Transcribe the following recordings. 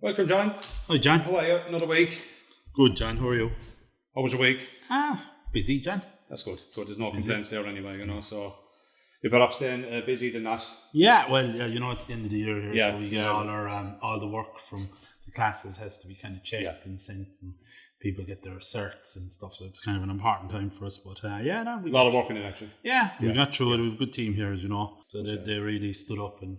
Welcome, John. Hi, John. How are you? Another week. Good, John. How are you? How was your week? Busy, John. That's good. Good. There's no complaints there anyway, so you're better off staying busy than not. Yeah, well, it's the end of the year here, so we get yeah. all the work from the classes has to be kind of checked and sent, and people get their certs and stuff, so it's kind of an important time for us. But a lot of work in it, actually. Yeah, we got through it. We have a good team here, as you know, so they really stood up and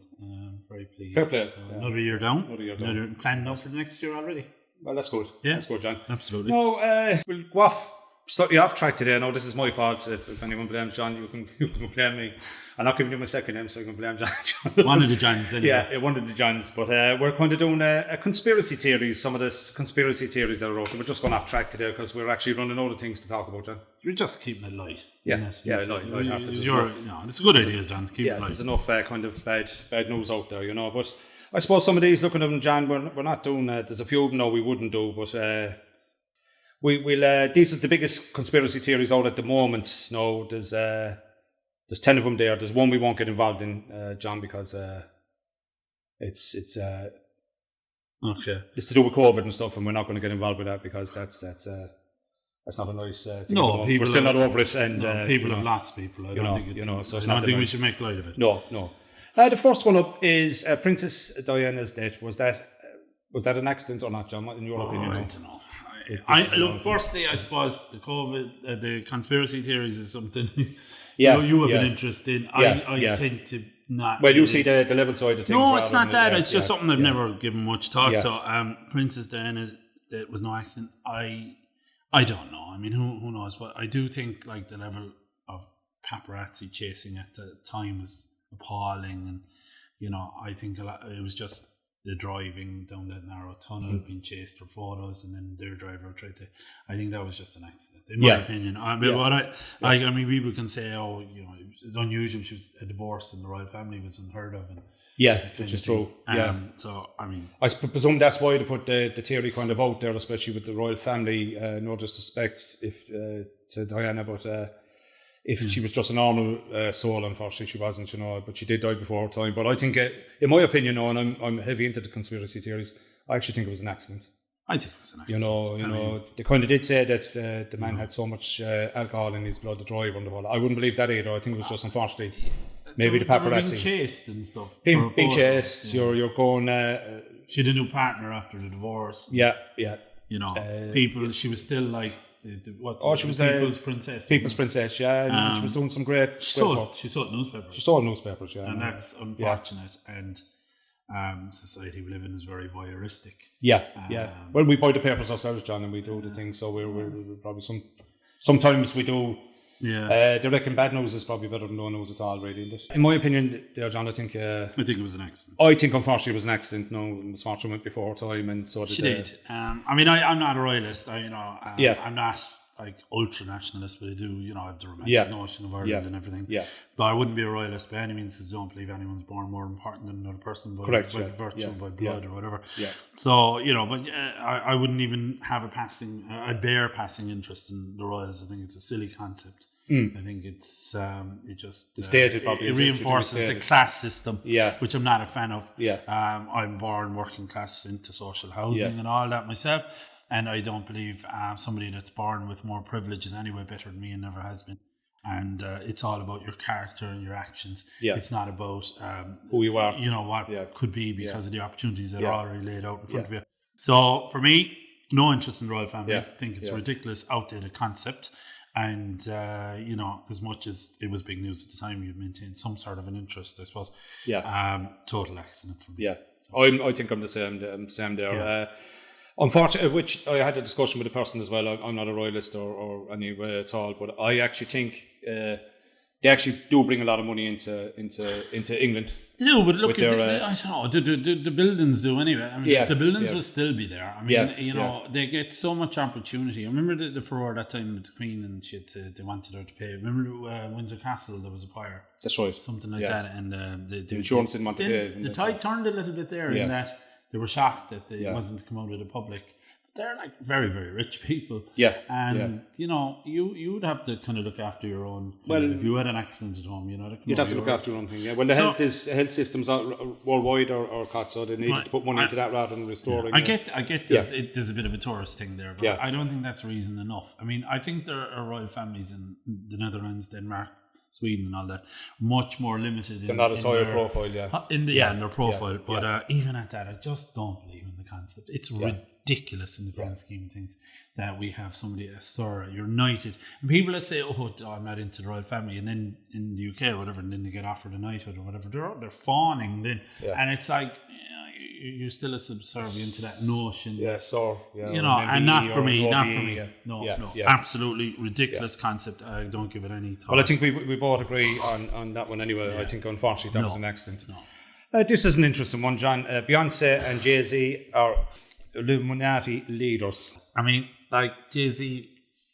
very pleased. Fair play. So another year down. Planning now for the next year already. Well, that's good. Yeah, that's good, John. Absolutely. No, we'll go off. Slightly off track today. No, this is my fault. If anyone blames John, you can blame me. I'm not giving you my second name, so you can blame John. One of the Johns, anyway. Yeah, one of the Johns. But we're kind of doing a conspiracy theories. Some of the conspiracy theories that I wrote. We're just going off track today because we're actually running out of things to talk about, John. You're just keeping it light. Yeah, light. It's a good idea, John. Keep it light. There's enough kind of bad news out there, But I suppose some of these, looking at them, John, we're not doing. There's a few of them now we wouldn't do, but. We'll. These are the biggest conspiracy theories out at the moment. No, there's 10 of them there. There's one we won't get involved in, John, because it's okay. It's to do with COVID and stuff, and we're not going to get involved with that because that's not a nice thing. No, we're still not over it, and people have lost people. I don't think so. I don't think we should make light of it. No. The first one up is Princess Diana's death. Was that an accident or not, John? In your opinion? I don't know. Firstly, I suppose the COVID, the conspiracy theories is something you have an interest in. I tend to not. Well, you see the level side of things. No, it's not that. It's just something I've never given much thought to. Princess Diana, there was no accident. I don't know. I mean, who knows? But I do think like the level of paparazzi chasing at the time was appalling, and I think it was just. The driving down that narrow tunnel, being chased for photos, and then their driver tried to. I think that was just an accident, in my opinion. I mean, people can say, it's unusual. She was a divorce, and the royal family was unheard of, and which is true. So I mean, I presume that's why they put the theory kind of out there, especially with the royal family. No disrespect to Diana, but. If she was just a normal soul, unfortunately she wasn't, but she did die before her time. But I think, in my opinion, and I'm heavy into the conspiracy theories, I actually think it was an accident. I think it was an accident. They kind of did say that the man had so much alcohol in his blood to drive on the whole. I wouldn't believe that either. I think it was just, unfortunately, maybe the paparazzi. Being chased and stuff. Being chased, you're going... she had a new partner after the divorce. Yeah. People, she was still like... she was the People's Princess. People's Princess, and she was doing some great. She sold newspapers. She sold newspapers, and that's unfortunate. And society we live in is very voyeuristic. Well, we buy the papers ourselves, John, and we do the things. So we're probably sometimes we do. They reckon bad news is probably better than no news at all, really. In my opinion, there, John, I think it was an accident. I think, unfortunately, it was an accident. No, misfortune went before time, and so did she did. I mean, I'm not a royalist. I'm not like ultra nationalist, but I do, I have the romantic notion of Ireland and everything. But I wouldn't be a royalist by any means because I don't believe anyone's born more important than another person by virtue, by blood or whatever. So, but I wouldn't even have a bare passing interest in the royals. I think it's a silly concept. I think it's it reinforces the class system, which I'm not a fan of. I'm born working class into social housing and all that myself. And I don't believe somebody that's born with more privilege is anyway better than me and never has been. And it's all about your character and your actions. It's not about who you are. What could be because of the opportunities that are already laid out in front of you. So for me, no interest in the royal family. I think it's a ridiculous, outdated concept. And, as much as it was big news at the time, you'd maintain some sort of an interest, I suppose. Total accident for me. So. I think I'm the same there. Unfortunately, which I had a discussion with a person as well. I'm not a royalist or anyway at all, but I actually think they actually do bring a lot of money into England. They do, but look, I don't know, the buildings do anyway. I mean, the buildings will still be there. I mean, they get so much opportunity. I remember the furore that time with the Queen and shit, they wanted her to pay. Remember Windsor Castle, there was a fire. That's right. Something like that. And the insurance didn't want to pay. The tide turned a little bit there in that they were shocked that it wasn't to come out of the public. they're like very, very rich people. Yeah. And, you know, you would have to kind of look after your own. If you had an accident at home, you know. You'd have to look after your own thing, yeah. Well, the health systems are worldwide are cut, so they need to put money into that rather than restoring. I get that there's a bit of a tourist thing there, but I don't think that's reason enough. I mean, I think there are royal families in the Netherlands, Denmark, Sweden and all that, much more limited. They're not as high a profile, in their profile. But even at that, I just don't believe in the concept. It's ridiculous in the grand scheme of things that we have somebody as Sir, you're knighted. And people that say, oh, I'm not into the royal family, and then in the UK or whatever, and then they get offered a knighthood or whatever, they're fawning then. Yeah. And it's like, you're still a subservient to that notion. Yeah, so, you know, and not for me. No, absolutely ridiculous concept. I don't give it any thought. Well, I think we both agree on that one anyway. Yeah. I think, unfortunately, that was an accident. No. This is an interesting one, John. Beyonce and Jay-Z are Illuminati leaders. I mean, like Jay-Z,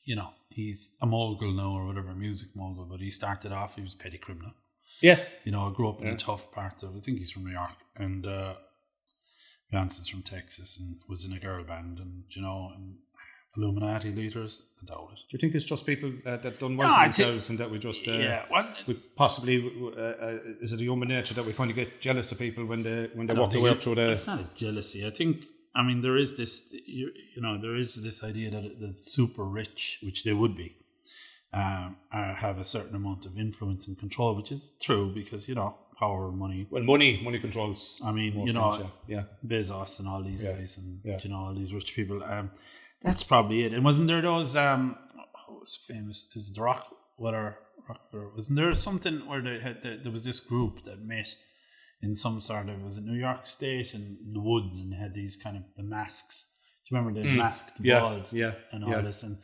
you know, he's a mogul now or whatever, music mogul, but he started off, he was a petty criminal. Yeah. You know, I grew up in a tough part of, I think he's from New York, and Beyonce's from Texas and was in a girl band, and you know, and Illuminati leaders, I doubt it. Do you think it's just people that done well for themselves and that we just we possibly is it a human nature that we kind of get jealous of people when they walk their way up through the? It's not a jealousy. I mean, there is this, you know, there is this idea that the super rich, which they would be, have a certain amount of influence and control, which is true because, you know, power and money. Well, money controls. I mean, you know, Bezos and all these guys and, you know, all these rich people. That's probably it. And wasn't there those, who was famous? Is The Rock? Wasn't there something where they had, there was this group that met in some sort of, was it New York State in the woods, and they had these kind of the masks. Do you remember the masked balls and all this? And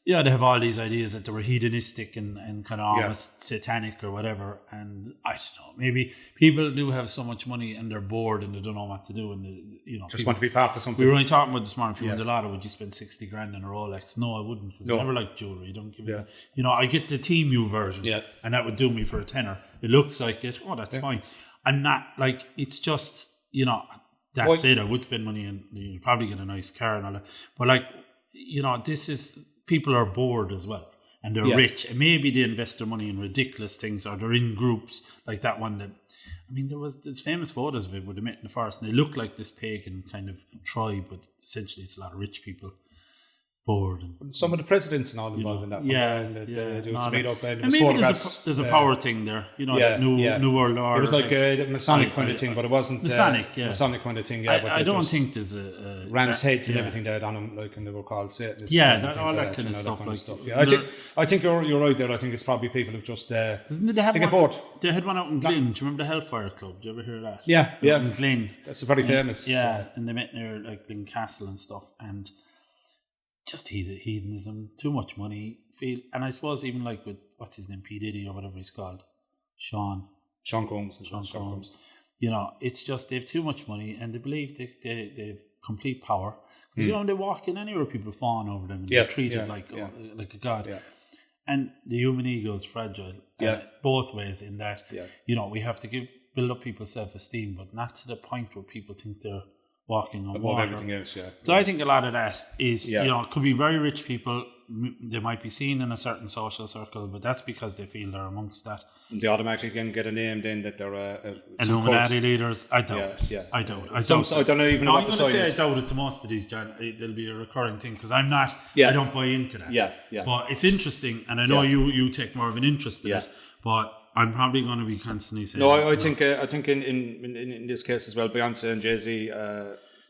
they have all these ideas that they were hedonistic and kind of almost satanic or whatever. And I don't know, maybe people do have so much money and they're bored and they don't know what to do, and you know, just want to be part of something. We were only talking about this morning. If you won the lotto, would you spend 60 grand on a Rolex? No, I wouldn't, because I never liked jewelry. Don't give me that. You know, I get the Temu version, and that would do me for a tenner. It looks like it. Oh, that's fine. I'm not like, it's just, you know, that's it. I would spend money and you'd probably get a nice car and all that. But like, you know, people are bored as well, and they're rich, and maybe they invest their money in ridiculous things, or they're in groups like that one that, I mean, there's famous photos of it where they met in the forest and they look like this pagan kind of tribe, but essentially it's a lot of rich people. Board. And some of the presidents and all involved in that. They would meet up and maybe there's a power thing there, you know, that new world order. It was like a Masonic kind of thing, but it wasn't Masonic kind of thing. I don't think there's a ram's heads and everything there on them, like, and they were called Satanists. All that kind of stuff. I think you're right there. I think it's probably people who've just they get bored. They had one out in Glyn. Do you remember the Hellfire Club? Do you ever hear that? Yeah. In Glyn. That's very famous. Yeah, and they met near like Glyn Castle and stuff, and just hedonism, too much money, and I suppose even like with, what's his name, P. Diddy or whatever he's called, Sean Combs. You know, it's just they've too much money and they believe they've complete power. Because, you know, when they walk in anywhere, people fawn over them and they're treated like a god. Yeah. And the human ego is fragile both ways in that, you know, we have to build up people's self-esteem, but not to the point where people think they're walking on water. Everything else, So I think a lot of that is, you know, it could be very rich people. They might be seen in a certain social circle, but that's because they feel they're amongst that. They automatically can get a name then that they're Illuminati leaders. I doubt. I doubt. I don't know even what the sign is. I doubt it to most of these, John. There'll be a recurring thing because I'm not. I don't buy into that. But it's interesting, and I know you take more of an interest in it. But I'm probably going to be constantly saying. No, I think in this case as well, Beyonce and Jay-Z.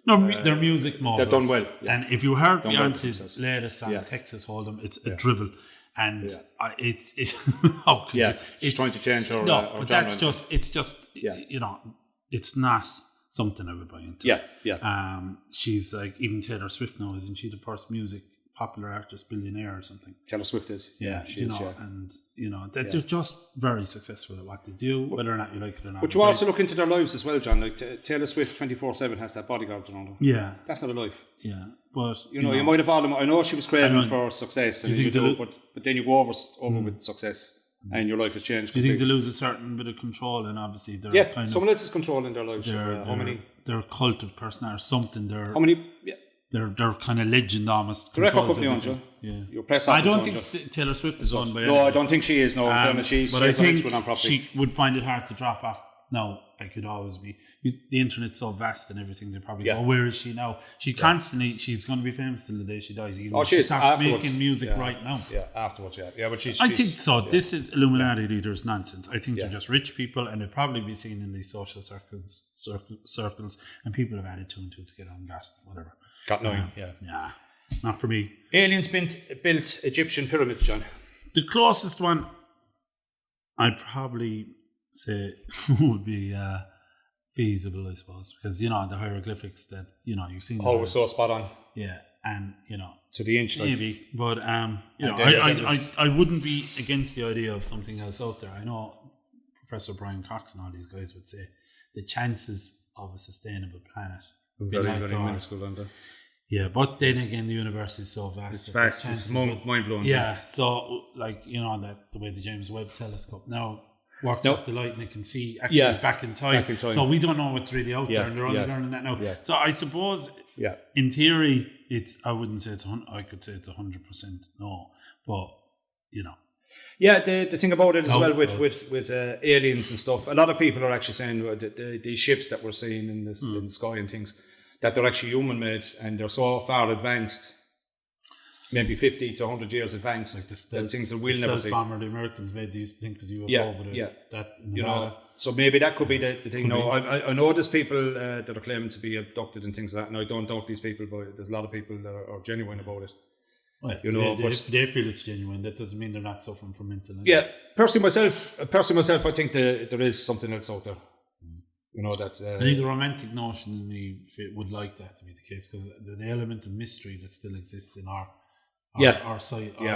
They're music moguls. They've done well. And if you heard Beyonce's latest song, Texas Hold'em, it's a drivel. And how could you? She's trying to change her. No, but that's just, you know, it's not something I would buy into. She's like, even Taylor Swift now, isn't she the first popular artist billionaire or something? Taylor Swift is. And you know, they're just very successful at what they do, whether or not you like it or not. But you also look into their lives as well, John. Like Taylor Swift 24/7 has that bodyguards around her. Yeah. That's not a life. Yeah. But you know, you might have all them. I know she was craving for success, and but then you go over with success, and your life has changed. Do you think they lose a certain bit of control, and obviously they're kind someone else is controlling their lives. They're a cult of personality or something. How many? Yeah. They're kind of legend almost. The record company owns you. Yeah. Your press I office don't owns think you. Taylor Swift is owned by No, I don't think she is. No, she's but I think non-profit. she would find it hard to drop off. No, I could always be. The internet's so vast and everything. They probably go, where is she now? She constantly. She's going to be famous till the day she dies. Even if she starts making music right now. Yeah, afterwards. Yeah, but I think so. Yeah. This is Illuminati leaders nonsense. I think they're just rich people, and they'll probably be seen in these social circles, and people have added 2 and 2 together and whatever. Got knowing. Yeah, not for me. Aliens built Egyptian pyramids, John. The closest one, I'd probably say would be feasible, I suppose, because the hieroglyphics that you've seen. Oh, we're so spot on. Yeah, and to the inch, maybe, but I wouldn't be against the idea of something else out there. I know Professor Brian Cox and all these guys would say the chances of a sustainable planet very minuscule. Yeah, but then again, the universe is so vast. It's vast. It's mind blowing. Yeah, so that the way the James Webb Telescope now works off the light and it can see actually back in time. So we don't know what's really out there, and they're only learning that now. Yeah. So I suppose, in theory, I wouldn't say I could say it's 100% no, but Yeah, the thing about it as well with aliens and stuff, a lot of people are actually saying these ships that we're seeing in the sky and things, that they're actually human made and they're so far advanced, maybe 50 to 100 years advanced, like the things that we'll never see. Bomber the Americans made, they used to think was UFO, that so maybe that could be the thing. No, I know there's people that are claiming to be abducted and things like that, and I don't doubt these people, but there's a lot of people that are genuine about it. Well, they feel it's genuine. That doesn't mean they're not suffering from mental illness. Yeah, personally myself, I think there is something else out there. That I think the romantic notion in me would like that to be the case, because the element of mystery that still exists in our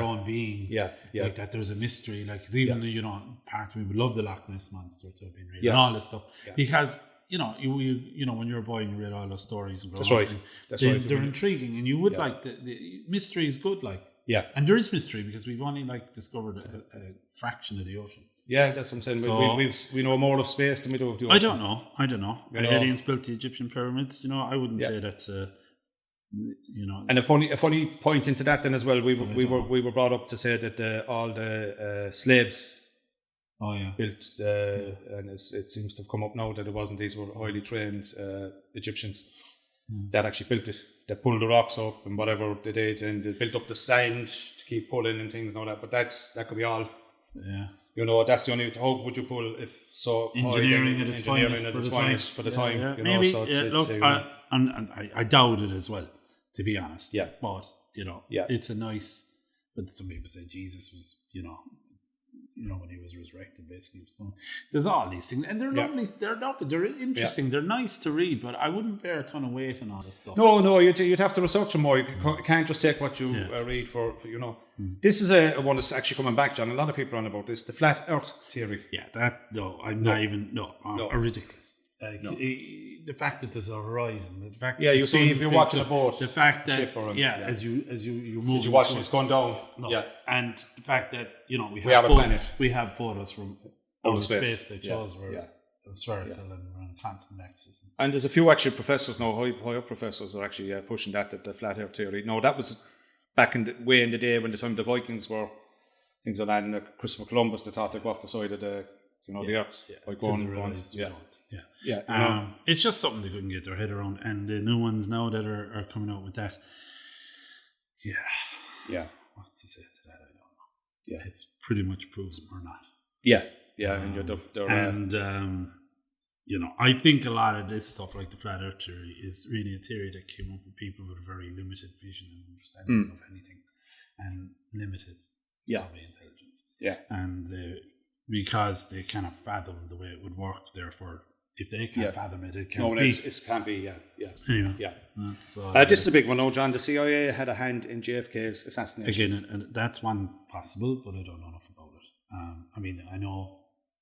own being, like that there's a mystery, like even part of me would love the Loch Ness monster to have been real and all this stuff, because you when you're a boy and you read all those stories and they're intriguing, and you would like the mystery is good, and there is mystery because we've only discovered a fraction of the ocean. Yeah, that's what I'm saying. So, we know more of space than we do of the ocean. I don't know. Aliens built the Egyptian pyramids. I wouldn't say that's And a funny point into that then as well. We were brought up to say that all the slaves. Built, and it seems to have come up now that it wasn't. These were highly trained Egyptians that actually built it. They pulled the rocks up and whatever they did, and they built up the sand to keep pulling and things and all that. But that could be all. Yeah. That's the only. How would you pull if so? Engineering at its finest for the time. Maybe. I doubt it as well, to be honest. Yeah. But it's a nice. But some people say Jesus was, when he was resurrected, basically. There's all these things, and they're lovely. They're lovely. They're interesting. They're nice to read, but I wouldn't bear a ton of weight on all this stuff. No, you'd have to research them more. You can't just take what you read for. This is a one that's actually coming back, John. A lot of people are on about this, the flat Earth theory. Yeah, ridiculous. The fact that there's a horizon, the fact that you see if you're watching a boat, the fact that as you move, you're watching it's gone down, and the fact that we have a planet, we have photos from outer space that shows we're spherical and we're on a constant axis. And there's a few actually professors now, high up professors are actually pushing that the flat Earth theory. No, that was back in the day when the time the Vikings were things like that, and Christopher Columbus, they thought they'd go off the side of the the Earth by going. It's just something they couldn't get their head around, and the new ones now that are coming out with that. What to say to that, I don't know. Yeah, it's pretty much proves or not. I think a lot of this stuff, like the flat Earth theory, is really a theory that came up with people with a very limited vision and understanding of anything, and limited intelligence. Yeah, and because they cannot fathom the way it would work, therefore. If they can't fathom it, it can't be. It can't be, Anyway, this is a big one, John. The CIA had a hand in JFK's assassination. Again, and that's one possible, but I don't know enough about it. I know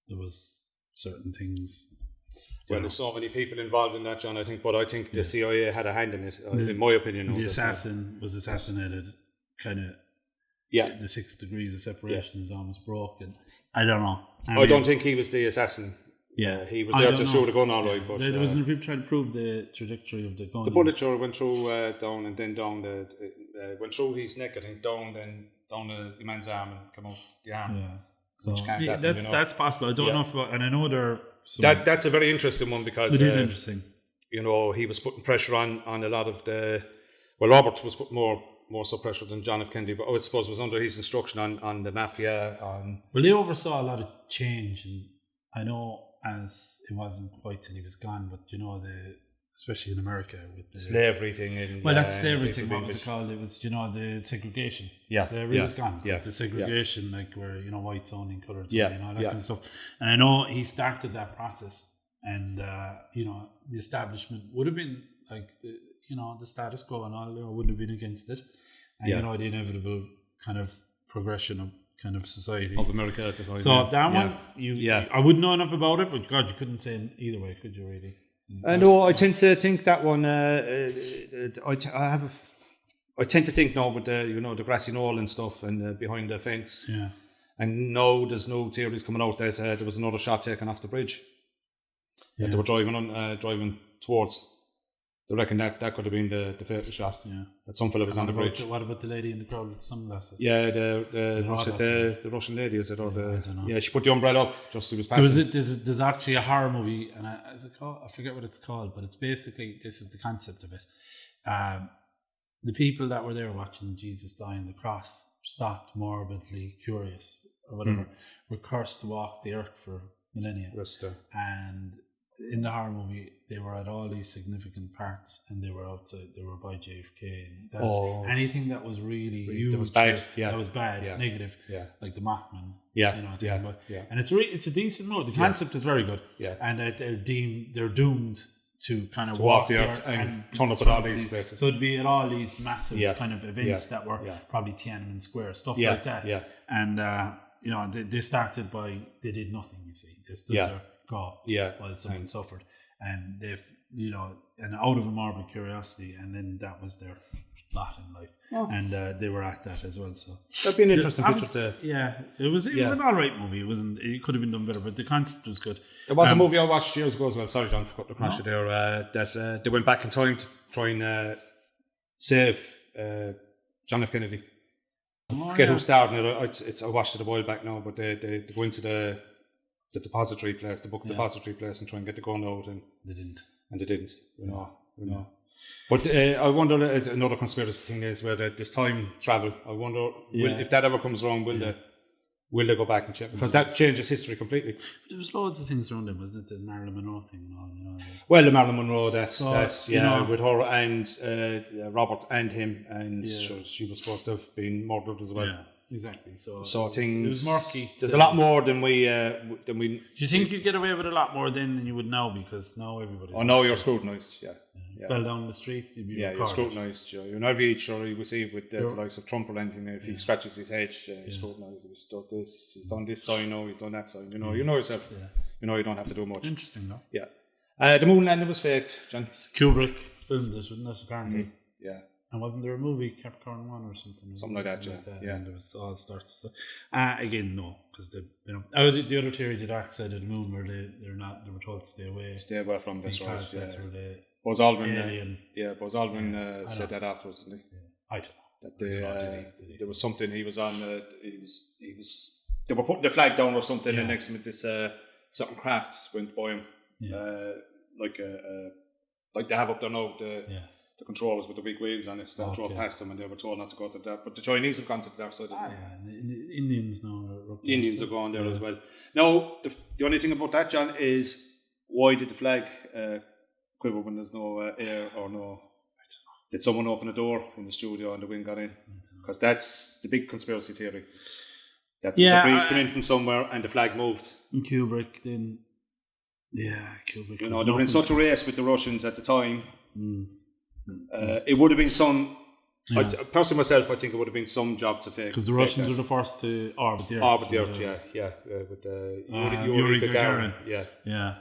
there was certain things. Well, there's so many people involved in that, John, I think, but I think the CIA had a hand in it, in my opinion. The assassin was assassinated, kind of. Yeah. The 6 degrees of separation is almost broken. I don't know. I don't think he was the assassin. Yeah, he was there to show the gun all right, but there wasn't people trying to prove the trajectory of the gun. The bullet went through down and then down went through his neck, I think, down the man's arm and come out the arm. Yeah, so happen, that's possible. I don't know if, and I know there. That's a very interesting one because it is interesting. You know, he was putting pressure on a lot of the. Well, Robert was putting more so pressure than John F. Kennedy, but I suppose it was under his instruction on the mafia. Well, they oversaw a lot of change, and I know as it wasn't quite till he was gone, but you know, especially in America with the slavery thing. That slavery thing, what was it called? It was, the segregation. Yeah, slavery was gone. Yeah, the segregation, like where whites owning colours, and all that kind of stuff. And I know he started that process, and the establishment would have been like the status quo and all, wouldn't have been against it, and the inevitable kind of progression of kind of society of America at the time. So that one, I wouldn't know enough about it, but God, you couldn't say it either way, could you? Really? No, I tend to think that one. I tend to think now with the grassy knoll and stuff and behind the fence. Yeah. And no, there's no theories coming out that there was another shot taken off the bridge. Yeah. That they were driving towards. I reckon that could have been the fatal shot. Yeah. That some fella was on the bridge. What about the lady in the crowd with the sunglasses? Yeah, the Russian lady, is it? Or I don't know. Yeah, she put the umbrella up just as he was passing. There's actually a horror movie, and is it called? I forget what it's called, but it's basically, this is the concept of it. The people that were there watching Jesus die on the cross, stopped morbidly curious or whatever, were cursed to walk the earth for millennia. And in the horror movie, they were at all these significant parts, and they were outside. They were by JFK, and that's anything that was really huge, that was bad. That was bad, negative. Yeah, like the Mothman. Yeah. And it's a decent movie. The concept is very good. Yeah, and they're doomed to kind of walk the earth and turn up at all these places. So it'd be at all these massive kind of events that were probably Tiananmen Square, stuff like that. Yeah, and they started by, they did nothing. You see, they stood there. While someone suffered, and if and out of a morbid curiosity, and then that was their lot in life, and they were at that as well. So that'd be an interesting picture. It was an alright movie. It could have been done better, but the concept was good. There was a movie I watched years ago as well. Sorry, John, forgot to crash it there. That they went back in time to try and save John F. Kennedy. I forget who starred in it. I watched it a while back now, but they go into the depository place, the book depository place, and try and get the gun out, and they didn't. You know. But I wonder, another conspiracy thing is where there's time travel. I wonder if that ever comes around, will they go back and check? Because that changes history completely. But there was loads of things around him, wasn't it? The Marilyn Monroe thing and all. Well, the Marilyn Monroe, that's with her and Robert and him, and she was supposed to have been murdered as well. Yeah. Exactly. So things. It was murky. There's a lot more than we. Do you think you'd get away with a lot more then than you would now? Because now everybody. Oh no, you're scrutinised. Yeah. Well, down the street, you'd be you're scrutinised. Every sure you see with the likes of Trump or anything. If he scratches his head, he's scrutinised. He does this. He's done this sign. No, he's done that sign. You know yourself. Yeah. You don't have to do much. Interesting though. Yeah. The moon landing was fake, John. Kubrick filmed it, wasn't it? Apparently. Yeah. And wasn't there a movie, Capricorn 1 or something? Something like that, yeah. And there was all sorts of stuff. Again, no, because the other theory, the dark side of the moon, where they were told to stay away from this, because that's where the Buzz Aldrin, alien. Buzz Aldrin said that afterwards, didn't he? Yeah, I don't know. That there was something he was on. He was. They were putting the flag down or something, and next minute this something crafts went by him, like they have up there now. The controllers with the big wheels on it, so they drove past them, and they were told not to go to that. But the Chinese have gone to the dark side. The Indians now. The Indians are going there as well. Now, the only thing about that, John, is why did the flag quiver when there's no air or no? Did someone open a door in the studio and the wind got in? Because that's the big conspiracy theory. That the breeze came in from somewhere and the flag moved. And Kubrick then. Yeah, Kubrick. They were in such a race with the Russians at the time. It would have been some. Personally, myself, I think it would have been some job to fake. Because the Russians were the first to orbit the Earth. With Yuri Gagarin. Yeah.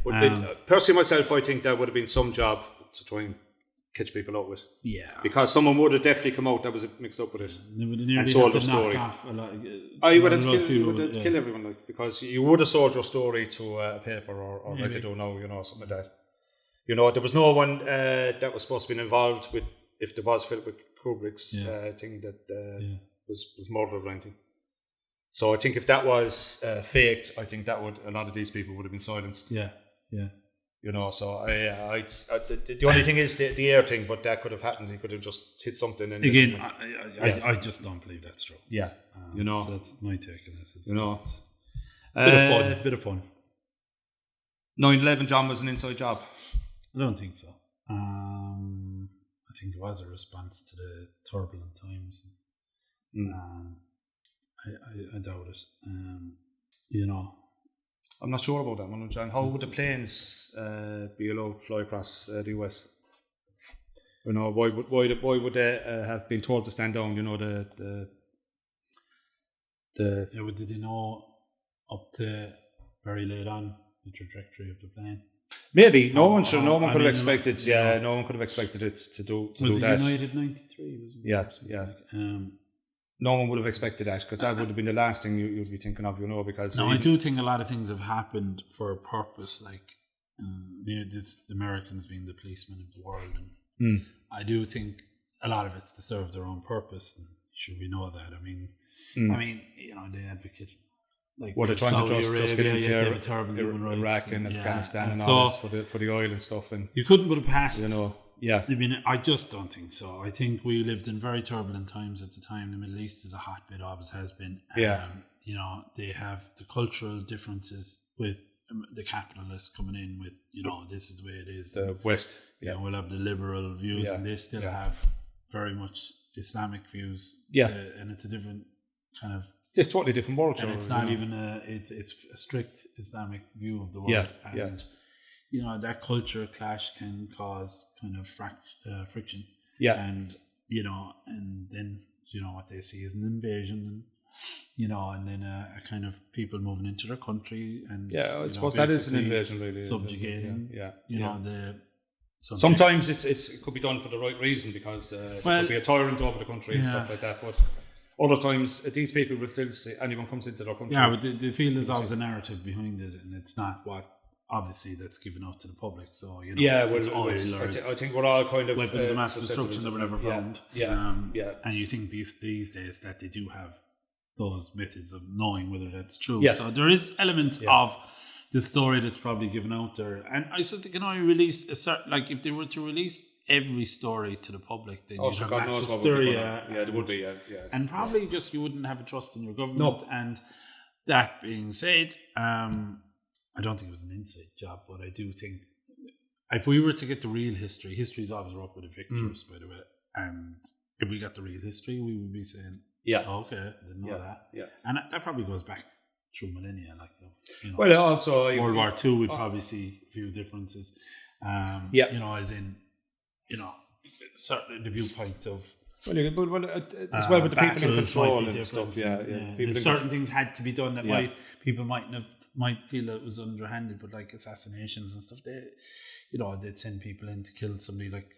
But personally, myself, I think that would have been some job to try and catch people out with. Yeah. Because someone would have definitely come out that was mixed up with it. And sold their story. You would have to kill everyone, like, because you would have sold your story to a paper or like they do now, something like that. There was no one that was supposed to be involved with, if there was Philip Kubrick's thing that was murdered or anything. So I think if that was faked, I think that a lot of these people would have been silenced. Yeah. So the only thing is the air thing, but that could have happened. He could have just hit something. And again, I just don't believe that's true. Yeah, so that's my take on it. It's just bit of fun. 9/11, John, was an inside job. I don't think so. I think it was a response to the turbulent times. I doubt it. I'm not sure about that one, John. How would the planes be allowed to fly across the US? Why would they have been told to stand down? Did they know up to very late on the trajectory of the plane? Maybe no one could have expected. No one could have expected it to do that. Was it United 93? Yeah. No one would have expected that, because that would have been the last thing you'd be thinking of, because... No, I do think a lot of things have happened for a purpose, like the Americans being the policemen of the world. And I do think a lot of it's to serve their own purpose, and should we know that? I mean, they advocate... Like they're trying to just get into Iraq and Afghanistan and all this for the oil and stuff. And you couldn't put it past... Yeah. I mean, I just don't think so. I think we lived in very turbulent times at the time. The Middle East is a hotbed, always has been. They have the cultural differences with the capitalists coming in with, this is the way it is. The West. Yeah, we'll have the liberal views, and they still have very much Islamic views. Yeah. And it's a different kind of... It's a totally different world. And it's not even it's a strict Islamic view of the world. That culture clash can cause kind of friction. Yeah. And then, what they see is an invasion and then a kind of people moving into their country and... Yeah, I suppose that is an invasion, really. Subjugating, sometimes it could be done for the right reason, because it could be a tyrant over the country and stuff like that, but... Other times, these people will still say anyone comes into their country. Yeah, but they feel there's always a narrative behind it, and it's not what, obviously, that's given out to the public. So, it's oil, I think we're all kind of... Weapons of mass destruction that were never found. Yeah. And you think these days that they do have those methods of knowing whether that's true. Yeah. So there is elements of the story that's probably given out there. And I suppose they can only release a certain... Like, if they were to release every story to the public, then you'd have mass hysteria. Yeah, there would be, And probably just you wouldn't have a trust in your government. No. And that being said, I don't think it was an inside job, but I do think if we were to get the real history's always wrought with the victors, by the way. And if we got the real history, we would be saying, okay, I didn't know that. Yeah. And that probably goes back through millennia. Well, also... World War II, we'd probably see a few differences. As in... certainly the viewpoint of as well with the people in control and stuff. Certain things had to be done that people might feel it was underhanded, but like assassinations and stuff, they'd send people in to kill somebody. Like,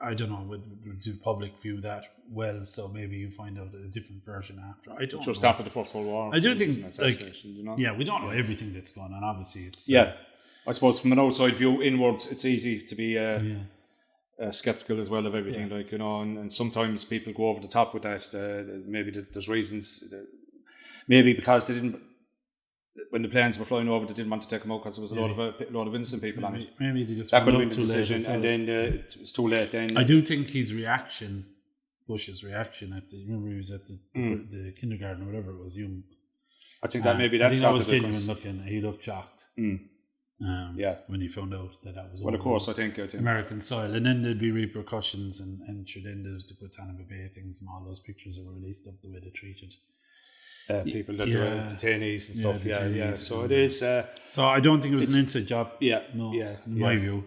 I don't know, would the public view that well? So maybe you find out a different version after. I don't just know. After the First World War. I do think we don't know everything that's going on. Obviously, it's I suppose from an outside view inwards, it's easy to be skeptical as well of everything, and sometimes people go over the top with that. Maybe there's reasons, maybe because they didn't, when the planes were flying over, they didn't want to take them out because there was a lot of innocent people on it. Maybe they just that could have been the decision, and then it was too late. Then I do think Bush's reaction remember he was at the kindergarten or whatever it was, young. I think that maybe that's that was genuine looking. He looked shocked. When he found out that was well, of course, I think American soil, and then there'd be repercussions, and then there's the Guantanamo Bay things and all those pictures that were released of the way they treated people that were detainees and stuff. So it is. So I don't think it was an inside job. In my view.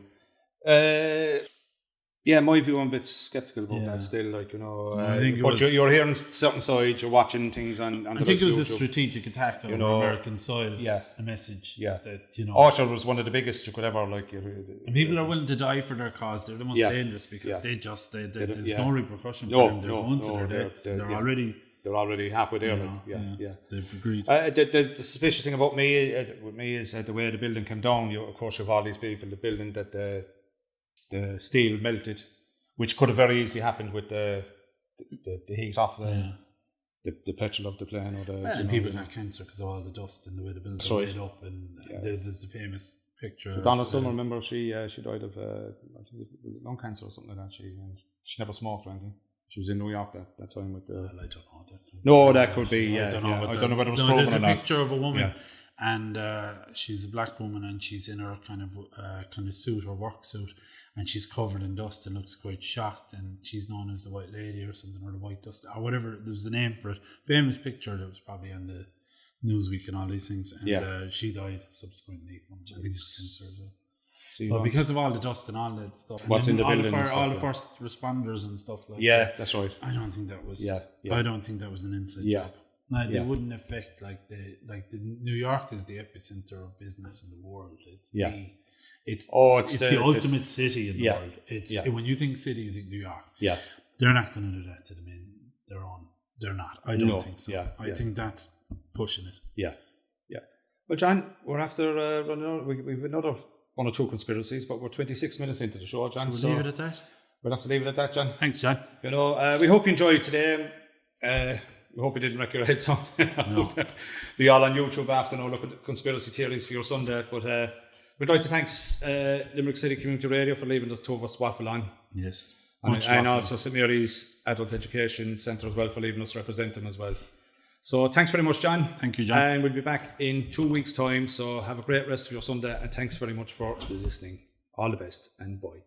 Yeah, my view, I'm a bit sceptical about that still. Like, you know, I think but you're hearing certain sides, you're watching things on I think it was YouTube. A strategic attack on American soil. Yeah, a message. Yeah, that you know, Usher was one of the biggest you could ever like. And people are willing to die for their cause. They're the most dangerous because there's no repercussion for them. They're going to their deaths. They're already halfway there. They've agreed. The suspicious thing about me with me is the way the building came down. Of course, you have all these people. The building that the steel melted, which could have very easily happened with the heat off the petrol of the plane. And people got cancer because of all the dust and the way the buildings are made up. And there's the famous picture. So Donna Summer, remember, she died of I think it was lung cancer or something like that. She never smoked or anything. She was in New York that time with the. Well, I don't know. That could be. I don't know whether it was proven or not. There's a picture of a woman, and she's a black woman, and she's in her kind of suit or work suit, and she's covered in dust and looks quite shocked, and she's known as the White Lady or something, or the White Dust or whatever. There was a name for it. Famous picture that was probably on the Newsweek and all these things, and she died subsequently from I think it was cancer as well. So because of all the dust and all that stuff, what's in the building, all the first responders and stuff like that. Yeah, that's right. I don't think that was. I don't think that was an inside job. No, they wouldn't affect the New York is the epicenter of business in the world. It's the ultimate city in the world. It's when you think city, you think New York. Yeah, they're not going to do that to them in their own. They're not. I don't think so. I think that's pushing it. Yeah. Well, John, we're after running out. We've another 1 or 2 conspiracies, but we're 26 minutes into the show, John. Should we leave it at that? We'll have to leave it at that, John. Thanks, John. You know, we hope you enjoyed today. We hope you didn't wreck your heads on. No. Be all on YouTube after now. Look at the conspiracy theories for your Sunday. But we'd like to thank Limerick City Community Radio for leaving the two of us waffle on. Yes. And also St Mary's Adult Education Centre as well for leaving us represent them as well. So thanks very much, John. Thank you, John. And we'll be back in 2 weeks' time. So have a great rest of your Sunday and thanks very much for listening. All the best and bye.